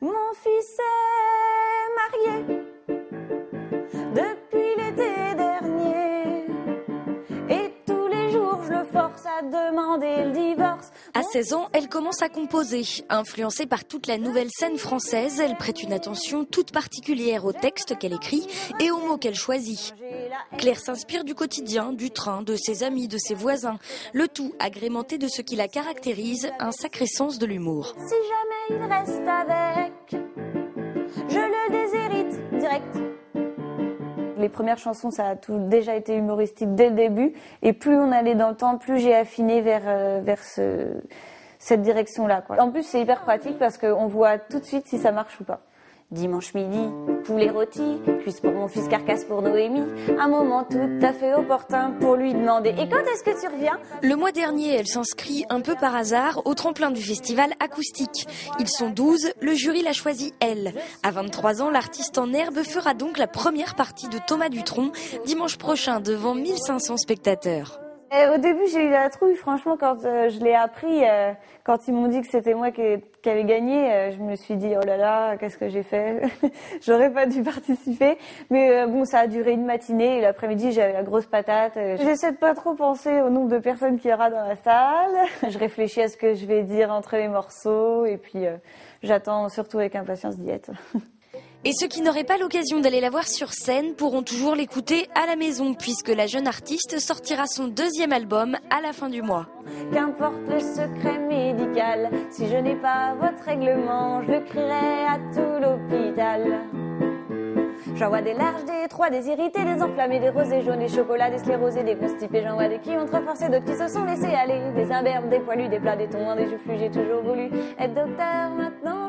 Mon fils est marié depuis l'été dernier et tous les jours je le force à demander le divorce. À 16 ans, elle commence à composer. Influencée par toute la nouvelle scène française, elle prête une attention toute particulière aux textes qu'elle écrit et aux mots qu'elle choisit. Claire s'inspire du quotidien, du train, de ses amis, de ses voisins. Le tout agrémenté de ce qui la caractérise, un sacré sens de l'humour. Si jamais il reste avec, je le déshérite direct. Les premières chansons, ça a déjà été humoristique dès le début. Et plus on allait dans le temps, plus j'ai affiné vers cette direction-là, quoi. En plus, c'est hyper pratique parce qu'on voit tout de suite si ça marche ou pas. Dimanche midi, poulet rôti, cuisse pour mon fils, carcasse pour Noémie. Un moment tout à fait opportun pour lui demander « Et quand est-ce que tu reviens ?» Le mois dernier, elle s'inscrit un peu par hasard au tremplin du festival Acoustique. Ils sont 12, le jury l'a choisi elle. À 23 ans, l'artiste en herbe fera donc la première partie de Thomas Dutronc dimanche prochain devant 1500 spectateurs. Au début, j'ai eu la trouille, franchement, quand je l'ai appris, quand ils m'ont dit que c'était moi qui allais gagner, je me suis dit, oh là là, qu'est-ce que j'ai fait? J'aurais pas dû participer. Mais bon, ça a duré une matinée et l'après-midi, j'avais la grosse patate. J'essaie de pas trop penser au nombre de personnes qu'il y aura dans la salle. Je réfléchis à ce que je vais dire entre les morceaux et puis j'attends surtout avec impatience d'y être. Et ceux qui n'auraient pas l'occasion d'aller la voir sur scène pourront toujours l'écouter à la maison puisque la jeune artiste sortira son deuxième album à la fin du mois. Qu'importe le secret médical, si je n'ai pas votre règlement, je le crierai à tout l'hôpital. J'en vois des larges, des étroits, des irrités, des enflammés, des rosés jaunes, des chocolats, des sclérosés, des constipés. J'en vois des qui ont trop forcé, d'autres qui se sont laissés aller. Des imberbes, des poilus, des plats, des tons, des joufflus. J'ai toujours voulu être docteur, maintenant